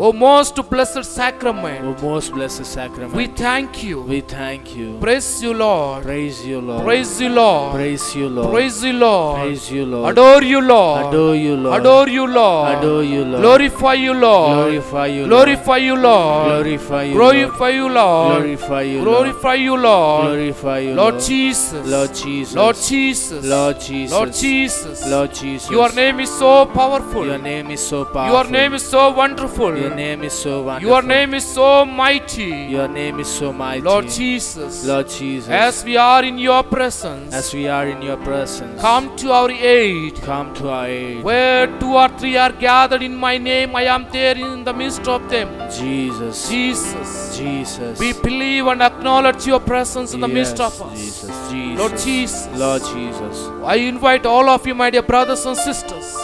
O most blessed sacrament, O most blessed sacrament. we thank you. We thank you. Praise you, Lord. Praise you, Lord. Praise you, Lord. Praise you, Lord. Praise you, Lord. Praise you, Lord. Adore you, Lord. Adore you, Lord. Adore you, Lord. Adore you, Lord. Glorify you, Lord. Glorify you, Lord. Glorify you, Lord. Glorify you, Lord. Glorify you, Lord. Glorify you, Lord. Glorify you, Lord. Glorify you, Lord Lord. Jesus. Lord Jesus. Lord Jesus. Lord Jesus. Lord Jesus. Lord Jesus. Your name is so powerful. Your name is so powerful. Your name is so wonderful. Your name is so wonderful. Your name is so mighty. Your name is so mighty. Lord Jesus. Lord Jesus. As we are in your presence, As we are in your presence, come to our aid. come to our aid. Where two or three are gathered in my name, I am there in the midst of them. Jesus. Jesus. Jesus. We believe and acknowledge your presence in the midst of us. Jesus. Jesus. Lord Jesus. Lord Jesus. I invite all of you, my dear brothers and sisters,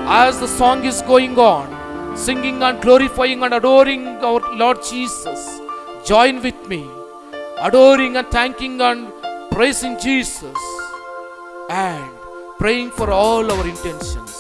as the song is going on, singing and glorifying and adoring our Lord Jesus. Join with me, adoring and thanking and praising Jesus, and praying for all our intentions.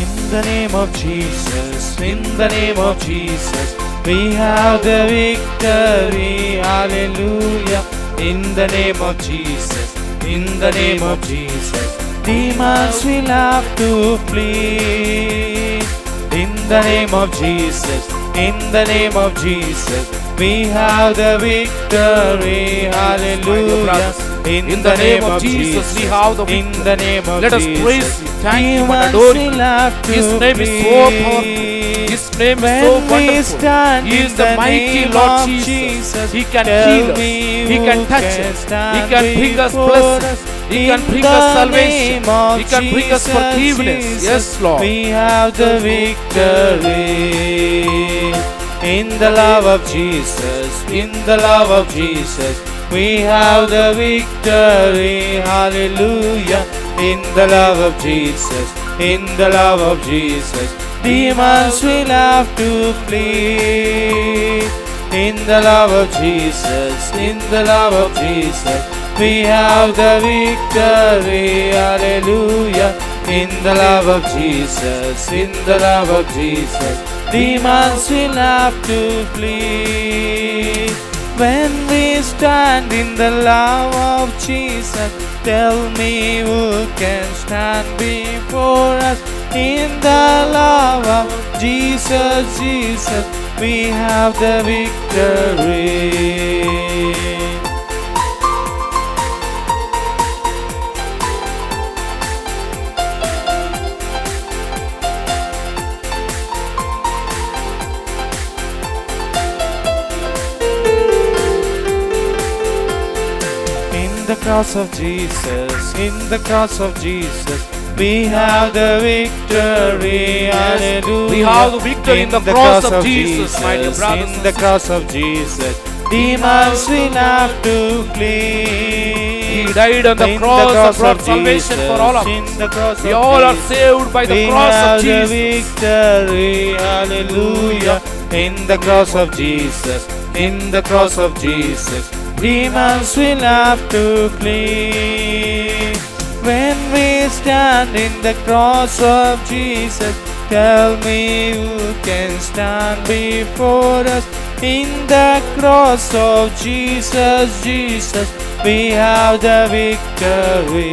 In the name of Jesus, in the name of Jesus, we have the victory, hallelujah. In the name of Jesus, in the name of Jesus, demons will have to flee. In the name of Jesus, in the name of Jesus, we have the victory, hallelujah. In the name of Jesus, we have the in the name of Let us Jesus, praise Him, thank Him and demons adore Him. will have to His name is so powerful. His name is so When we wonderful. stand He is in the the mighty name Lord of Jesus. Jesus, He can tell heal us. me He who can touch can us. He stand can bring us before blessings. us. He can In bring the us salvation. name of He can bring us Jesus, forgiveness. Jesus, Yes, Lord. we have the victory. In the love of Jesus, in the love of Jesus, we have the victory, hallelujah. In the love of Jesus, in the love of Jesus, demons will have to flee. In the love of Jesus, in the love of Jesus, we have the victory, hallelujah. In the love of Jesus, in the love of Jesus, demons will have to flee. When we stand in the love of Jesus, tell me who can stand before us. In the love of Jesus, Jesus, we have the victory. In the cross of Jesus, in the cross of Jesus, we have the victory, hallelujah. We have the victory in the cross of Jesus, my dear brothers In and the cross of Jesus, demons will have to flee. He died on the In cross and brought of salvation Jesus, for all of in us. the cross We of all are Jesus, saved by the we cross have of the Jesus. victory, hallelujah. In the cross of Jesus, in the cross of Jesus, demons will have to flee. When we stand in the cross of Jesus, tell me who can stand before us. In the cross of Jesus, Jesus, we have the victory.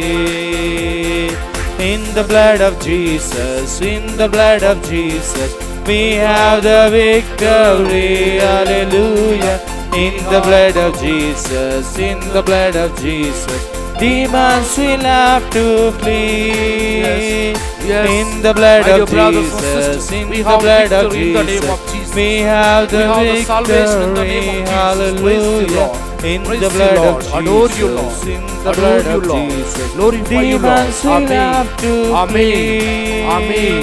In the blood of Jesus, in the blood of Jesus, we have the victory, hallelujah. In the blood of Jesus, in the blood of Jesus, demons will have to flee. Yes. In the blood My dear of brothers and Jesus, sisters, in we the have blood of victory in the name Jesus, of Jesus. we have the We have the salvation in the name victory, of Jesus. Praise you, hallelujah. Lord. In Praise the you, blood Lord. of Jesus, Adore you, Lord. in the Adore blood you, of Lord. Jesus, Glorify you, Lord. demons will Amen. have to Amen. flee. Amen.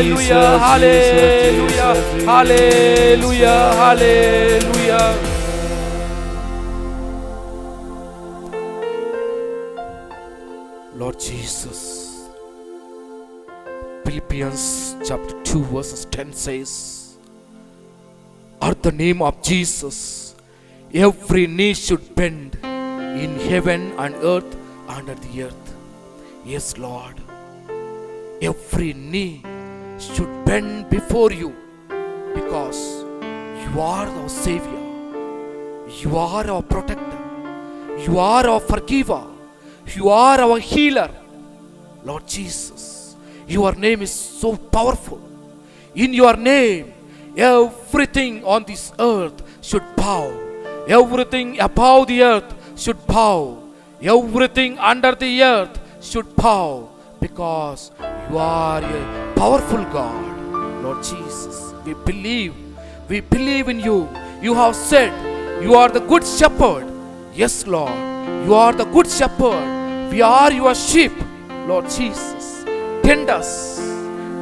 Hallelujah, hallelujah, hallelujah, hallelujah. Lord Jesus, Philippians chapter 2 verses 10 says, at the name of Jesus, every knee should bend in heaven and earth under the earth. Yes, Lord. Every knee should bend before you because you are our Savior. You are our protector. You are our forgiver. You are our healer. Lord Jesus, your name is so powerful. In your name, everything on this earth should bow. Everything above the earth should bow. Everything under the earth should bow because you are a powerful God. Lord Jesus, we believe in you. You have said you are the good shepherd. Yes, Lord, you are the good shepherd. We are your sheep. Lord Jesus, tend us,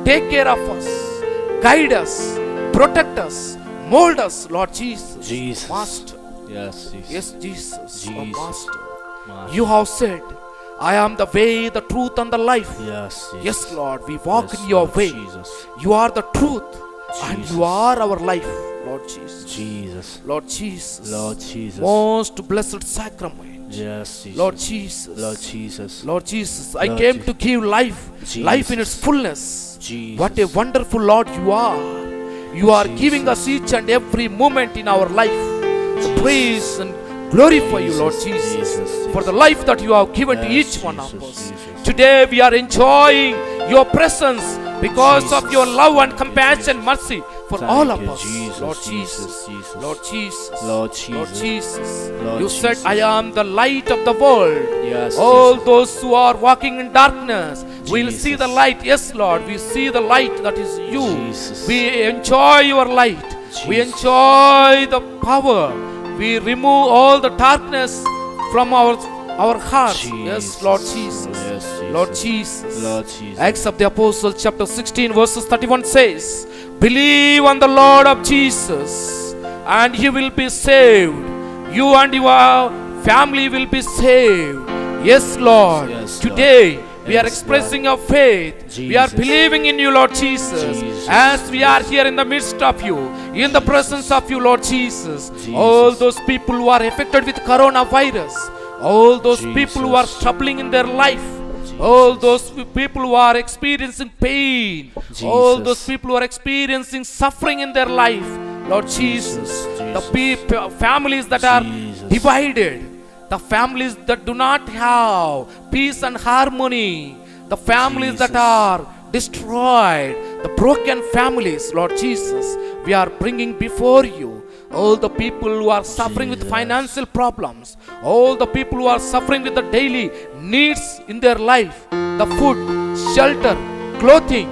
take care of us, guide us, protect us, mold us, Lord Jesus. Jesus. Master. Yes, Jesus. Yes, Jesus, our Jesus. Master. Master. You have said, I am the way, the truth, and the life. Yes, Jesus. Yes, Lord, we walk Yes, in your Lord way. Jesus. You are the truth, and Jesus. you are our life, Lord Jesus. Jesus. Lord Jesus. Lord Jesus. Most blessed sacrament. Yes, Jesus. Lord Jesus. Lord Jesus. Lord Jesus, I Lord came Jesus. to give life, Jesus. life in its fullness. Jesus. What a wonderful Lord you are. You are Jesus. giving us each and every moment in our life to praise and glorify you, Lord Jesus, Jesus. for the life that you have given to Yes, each one of Jesus, us. Jesus. Today we are enjoying your presence because of Jesus. your love and Thank you, compassion, Jesus. mercy for Thank all of you, us. Jesus, Lord Jesus, Jesus, Jesus. Lord Jesus, Lord Lord Jesus. Jesus. Lord You said, Jesus. I am the light of the world. Yes, All Jesus. those who are walking in darkness will see Jesus. the light. Yes, Lord, we see the light that is you. Jesus. We enjoy your light. We Jesus. enjoy the power. We remove all the darkness from our hearts. Yes, Lord Jesus. Yes, Jesus. Lord Jesus. Lord Jesus. Acts of the Apostles chapter 16 verses 31 says, believe on the Lord of Jesus and you will be saved. You and your family will be saved. Yes, Lord. Yes, Lord. Today we are Yes, expressing our faith. We are Jesus. believing in you, Lord Jesus. Jesus. As we are here in the midst of you, in the presence of you, Lord Jesus. Jesus. All those people who are affected with coronavirus, all those people who are Jesus. troubling in their life, all those people who are experiencing pain, all Jesus. those people who are experiencing suffering in their life, Lord Jesus, the families that are Jesus. divided, the families that do not have peace and harmony, the families that Jesus. are destroyed, the broken families, Lord Jesus, we are bringing before you all the people who are suffering with Jesus. financial problems, all the people who are suffering with the daily needs in their life, the food, shelter, clothing,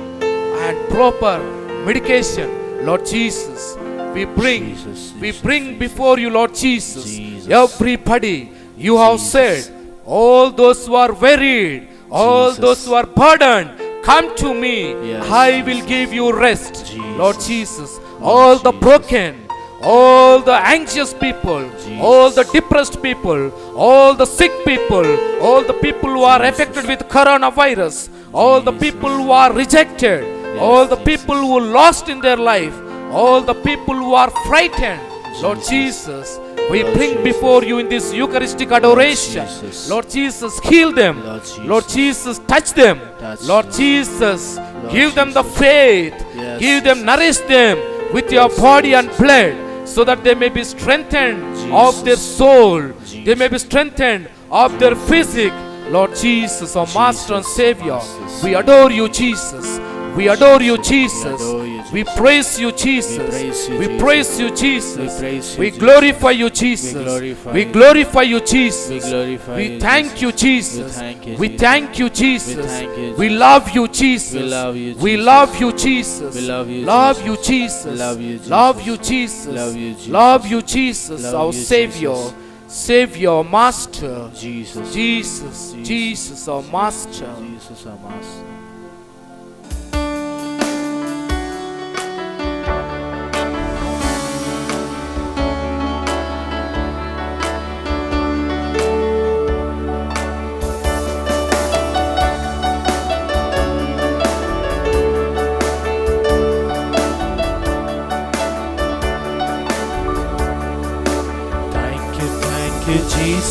and proper medication. Lord Jesus, we bring before you, Lord Jesus, Jesus. everybody. You have said, all those who are worried, all Jesus. those who are burdened, come to me. Yes, I will give you rest. Jesus. Lord Jesus, all the Jesus. broken, all the anxious people, all the depressed people, all the sick people, all the people who are affected with coronavirus, all the people who are rejected, all the people who lost in their life, all the people who are frightened, Lord Jesus, we Lord bring Jesus. before you in this Eucharistic adoration. Jesus. Lord Jesus, heal them. Lord Jesus. Lord Jesus, touch them. Touch Lord them. Jesus, Lord give them the Jesus. faith. Yes, Give them, Jesus. nourish them with your Yes, body and Jesus. blood, so that they may be strengthened of Jesus. their soul. Jesus. They may be strengthened of their physique. Lord Jesus, our Master and Jesus, Savior, Jesus. we adore you, Jesus. We adore you, Jesus. adore you, We Jesus. praise you, Jesus. praise you, We Jesus. praise you, Jesus. We praise you, We Jesus. glorify you, Jesus. glorify We you. glorify you, Jesus. We glorify We you, thank Jesus. you, Jesus. We thank you, We Jesus. thank you, Jesus. We thank you, We Jesus. love you, Jesus. We love you, We Jesus. love you, Jesus. We love you, Love Jesus. you, Jesus. We love you, Jesus. Love you, Jesus. Love you, Jesus. Love you, Jesus, Love our you, Savior. Jesus. Savior, Master. Jesus. Jesus, Jesus, our Master. Jesus, our Master.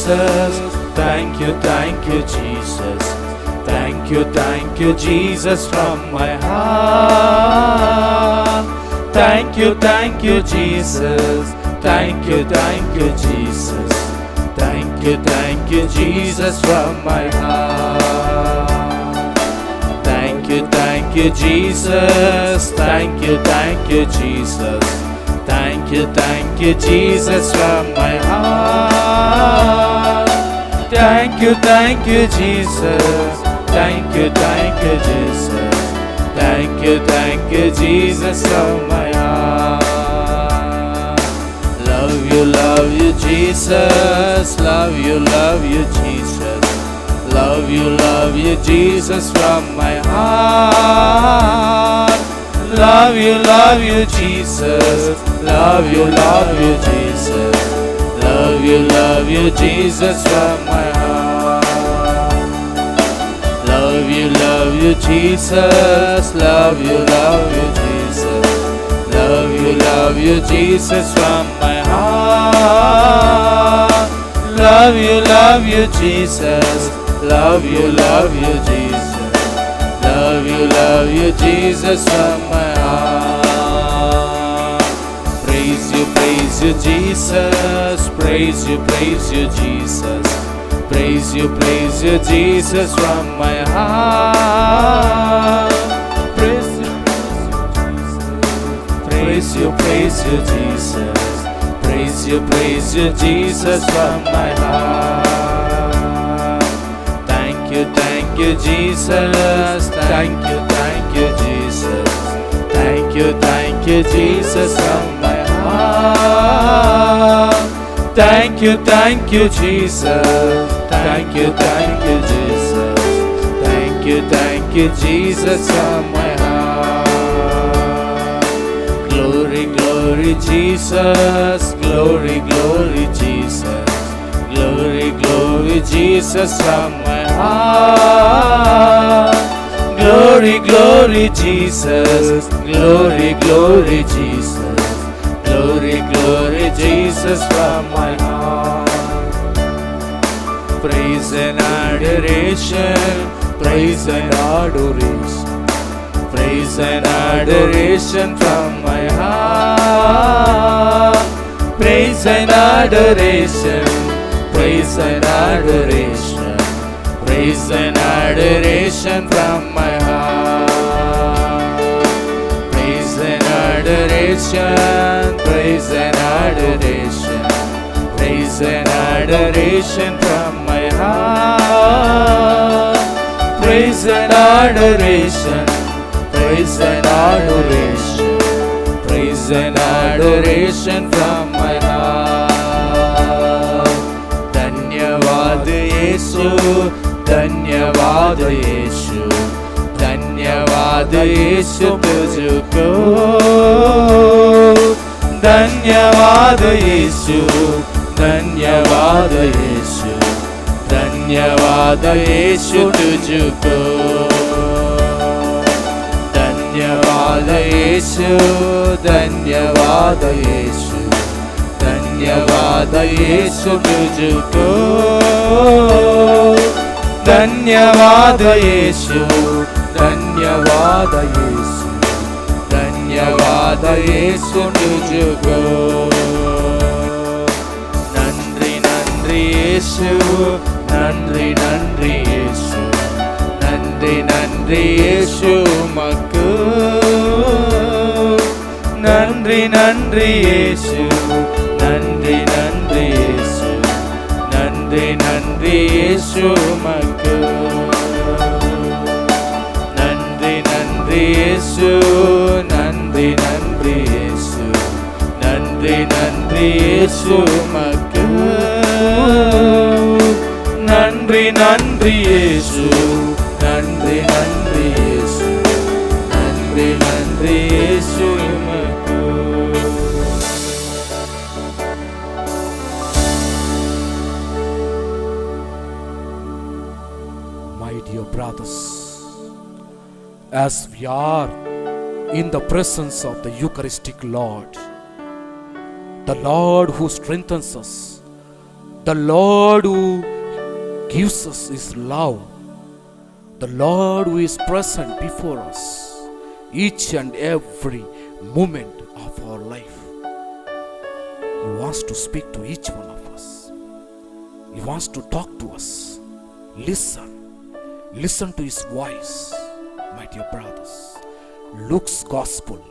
Jesus. Thank you, Jesus. Thank you, Jesus, from my heart. Thank you, Jesus. Thank you, Jesus. Thank you, Jesus, from my heart. Thank you, Jesus. Thank you, Jesus. Thank you, Jesus, from my heart. Thank you, Jesus. Thank you, Jesus. Thank you, Jesus, from my heart. Love you, Jesus. Love you, Jesus. Love you, Jesus, from my heart. Love you, Jesus. Love you, Jesus. Love you, Jesus, from my heart. Love you, Jesus. Love you, Jesus. Love you, Jesus, from my heart. Love you, Jesus. Love you, Jesus. Love you, Jesus, from my heart. Praise you, Jesus. Praise you, Jesus. Praise you, Jesus, from my heart. Praise you, Jesus. Praise you, Jesus, from my heart. Thank you, Jesus. Thank you, Jesus. Thank you, Jesus, from my heart. Thank you, Jesus. Thank you, Jesus. Thank you, Jesus, from my heart. Glory, Jesus. Glory, Jesus. Glory, Jesus, from my heart. Glory, Jesus. Glory, Jesus. Glory, Jesus, from my heart. Praise and adoration. Praise and adoration. Praise and adoration from my heart. Praise and adoration. Praise and adoration. Praise and adoration from my heart. Praise and adoration. Praise and adoration. Praise and adoration from my heart. Praise and adoration. Praise and adoration. Praise and adoration from my heart. धन्यवाद यीशु. धन्यवाद यीशु. धन्यवाद यीशु तुझको. धन्यवाद यीशु. धन्यवाद यीशु. धन्यवाद यीशु तुझको. धन्यवाद यीशु. धन्यवाद यीशु. धन्यवाद यीशु तुझको. धन्यवाद यीशु. धन्यवाद यीशु. धन्यवाद यीशु तुझको. नंद्री यीशु. नंद्री यीशु. नंद्री यीशु मक्कू. नंद्री यीशु. नंद्री यीशु. नंद्री यीशु मक्कू. नंद्री यीशु. नंद्री यीशु. नंद्री यीशु मक्कू. नंद्री यीशु. नंद्री यीशु. नंद्री यीशु Makku. My dear brothers, as we are in the presence of the Eucharistic Lord, the Lord who strengthens us, The Lord who gives us His love. The Lord who is present before us each and every moment of our life. He wants to speak to each one of us. He wants to talk to us. Listen to His voice, my dear brothers. Luke's Gospel,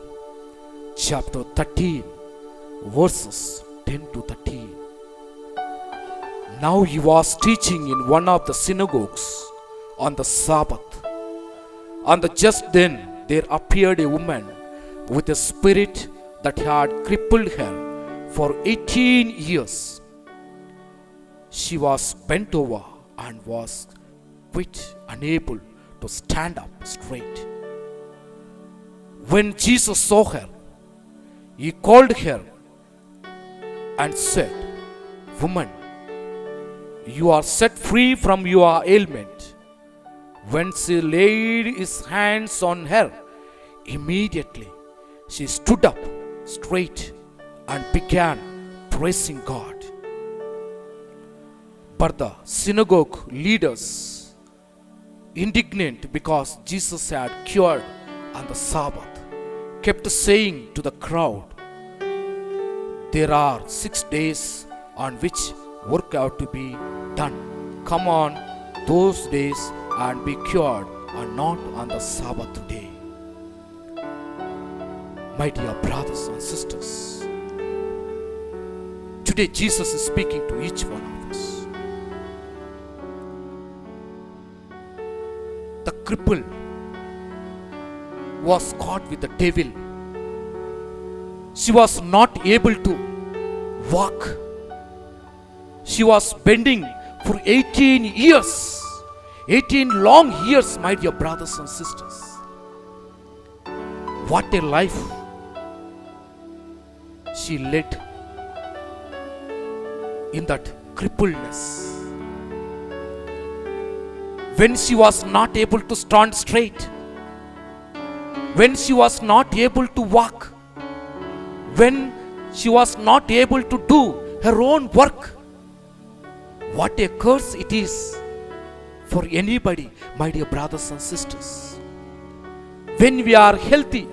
chapter 13, verses 10 to 13. Now he was teaching in one of the synagogues on the Sabbath. And just then there appeared a woman with a spirit that had crippled her for 18 years. She was bent over and was quite unable to stand up straight. When Jesus saw her, He called her and said, "Woman, you are set free from your ailment." When He laid His hands on her, immediately she stood up straight and began praising God. But the synagogue leaders, indignant because Jesus had cured on the Sabbath, kept saying to the crowd, "There are 6 days on which work ought to be done. Come on those days and be cured, and not on the Sabbath day." My dear brothers and sisters, today Jesus is speaking to each one of us. The cripple was caught with the devil. She was not able to walk. She was bending for 18 years. 18 long years, my dear brothers and sisters. What a life she led in that crippledness. When she was not able to stand straight, when she was not able to walk, when she was not able to do her own work, what a curse it is for anybody, my dear brothers and sisters. When we are healthy,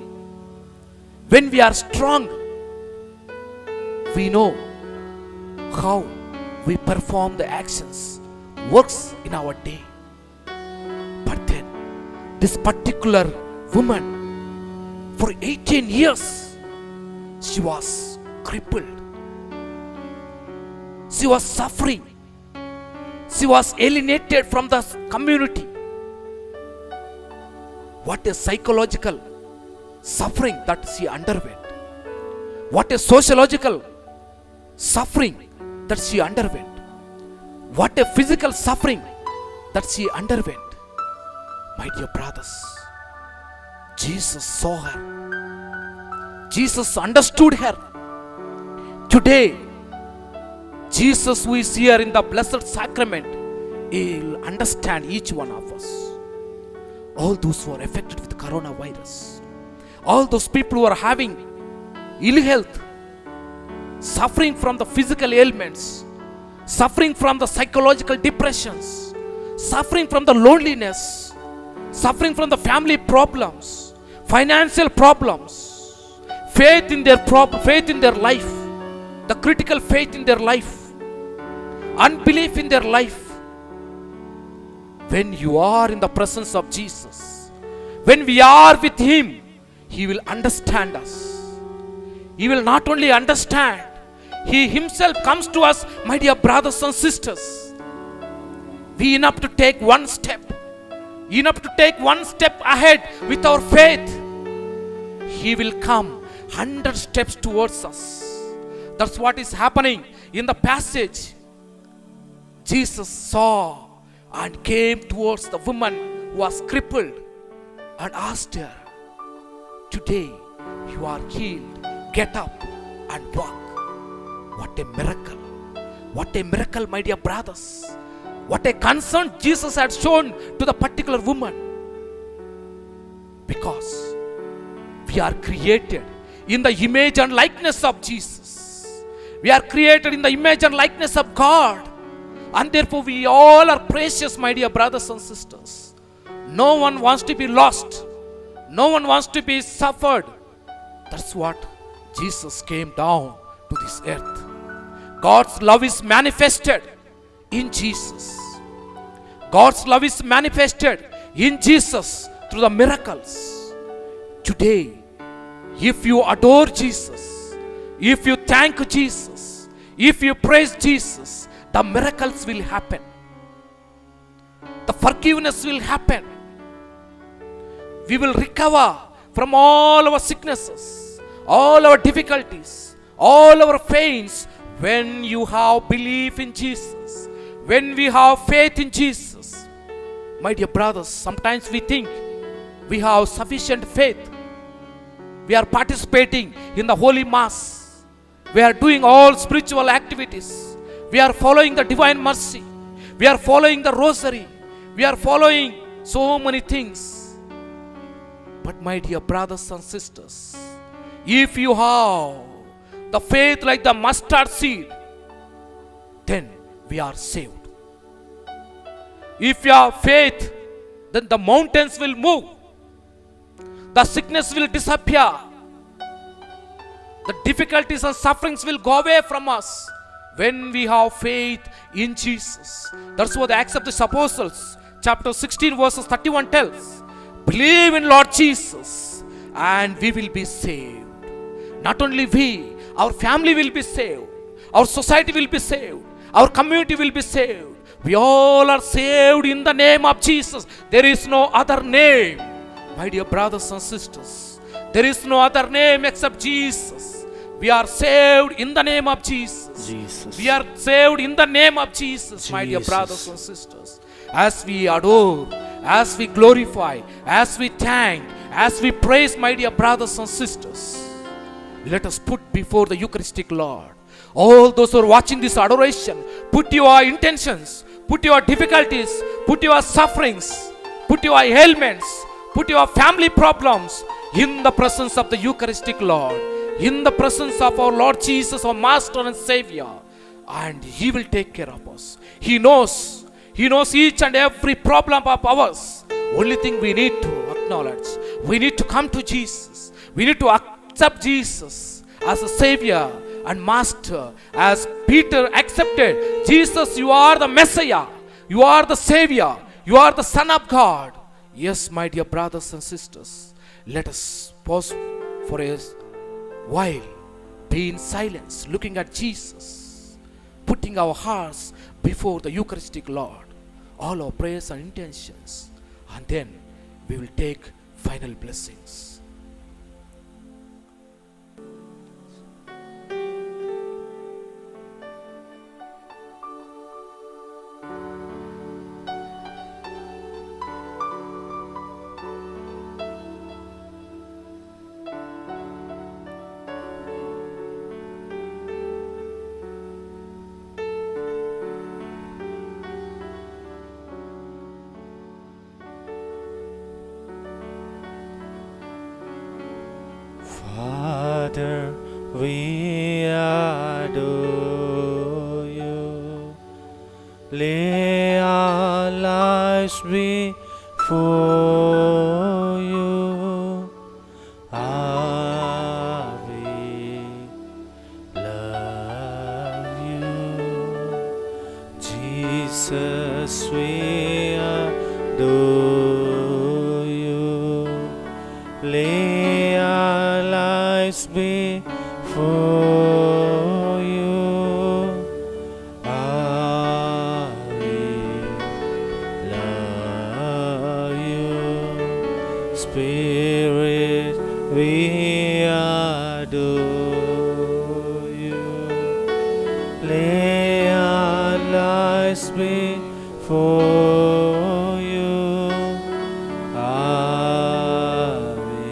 when we are strong, we know how we perform the actions, works in our day. But then, this particular woman, for 18 years, she was crippled. She was suffering. She was alienated from the community. What a psychological suffering that she underwent. What a sociological suffering that she underwent. What a physical suffering that she underwent. My dear brothers, Jesus saw her. Jesus understood her. Today, Jesus who is here in the Blessed Sacrament, He will understand each one of us. All those who are affected with coronavirus, all those people who are having ill health, suffering from the physical ailments, suffering from the psychological depressions, suffering from the loneliness, suffering from the family problems, financial problems, faith in their life, the critical faith in their life, unbelief in their life. When you are in the presence of Jesus, when we are with Him, He will understand us. He will not only understand, He Himself comes to us, my dear brothers and sisters. We enough to take one step, ahead with our faith. He will come 100 steps towards us. That's what is happening in the passage. Jesus saw and came towards the woman who was crippled and asked her, "Today you are healed. Get up and walk." What a miracle. What a miracle, my dear brothers. What a concern Jesus had shown to the particular woman. Because we are created in the image and likeness of Jesus. We are created in the image and likeness of God. And therefore we all are precious, my dear brothers and sisters. No one wants to be lost. No one wants to be suffered. That's what Jesus came down to this earth. God's love is manifested in Jesus. God's love is manifested in Jesus through the miracles. Today, if you adore Jesus, if you thank Jesus, if you praise Jesus, the miracles will happen. The forgiveness will happen. We will recover from all our sicknesses, all our difficulties, all our pains when you have belief in Jesus, when we have faith in Jesus. My dear brothers, sometimes we think we have sufficient faith. We are participating in the Holy Mass. We are doing all spiritual activities. We are following the divine mercy. We are following the rosary. We are following so many things. But my dear brothers and sisters, if you have the faith like the mustard seed, then we are saved. If you have faith, then the mountains will move. The sickness will disappear. The difficulties and sufferings will go away from us when we have faith in Jesus. That's what the Acts of the Apostles, chapter 16, verses 31 tells. Believe in Lord Jesus and we will be saved. Not only we, our family will be saved. Our society will be saved. Our community will be saved. We all are saved in the name of Jesus. There is no other name. My dear brothers and sisters, there is no other name except Jesus. We are saved in the name of Jesus. Jesus. We are saved in the name of Jesus, my dear brothers and sisters. As we adore, as we glorify, as we thank, as we praise, my dear brothers and sisters, let us put before the Eucharistic Lord all those who are watching this adoration. Put your intentions, put your difficulties, put your sufferings, put your ailments, put your family problems in the presence of the Eucharistic Lord, in the presence of our Lord Jesus, our Master and Savior, and He will take care of us. He knows each and every problem of ours. Only thing we need to acknowledge, we need to come to Jesus. We need to accept Jesus as a Savior and Master. As Peter accepted, Jesus, you are the Messiah, you are the Savior, you are the Son of God. Yes, my dear brothers and sisters, let us pause for a while, be in silence, looking at Jesus, putting our hearts before the Eucharistic Lord, all our prayers and intentions, and then we will take final blessings. Father, we adore you. Lay our lives before you. Ah, we love you. Jesus, we adore you. Lay our lives before you. Ah, we love you. Spirit, we adore you. Lay our lives before you. Ah, we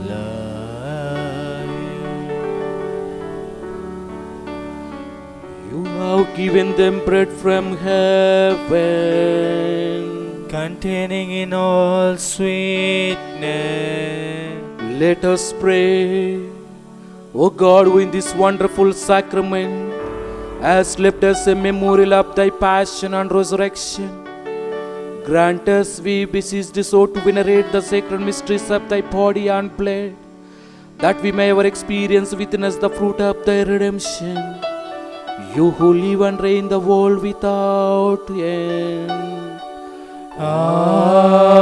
love You have given them bread from heaven, containing in all sweetness. let us pray. O God, who in this wonderful sacrament has left us a memorial of thy passion and resurrection. Grant us, we beseech thee, so to venerate the sacred mysteries of thy body and blood, that we may ever experience within us the fruit of thy redemption. You who live and reign the world without end. Amen.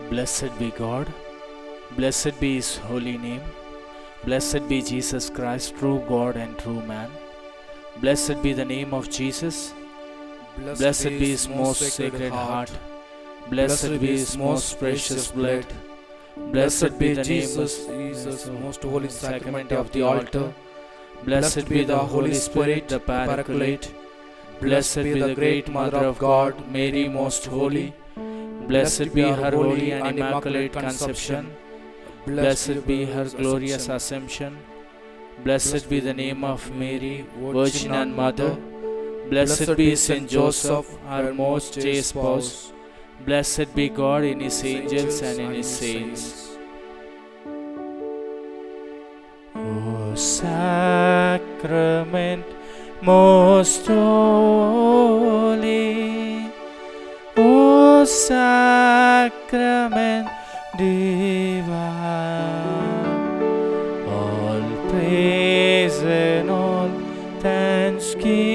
Blessed be God, blessed be His holy name, blessed be Jesus Christ, true God and true man. Blessed be the name of Jesus, blessed be His most sacred heart, blessed be His most precious blood, blessed be the name of Jesus, most holy sacrament of the altar. blessed be the Holy Spirit, the Paraclete, blessed be the great Mother of God, Mary most holy, blessed be her holy and immaculate conception, blessed be her glorious assumption, blessed be the name of Mary, Virgin and Mother, blessed be Saint Joseph, her most chaste spouse, blessed be God in His angels and in His saints. O sacrament most holy, O sacrament divine, all praise and all thanksgiving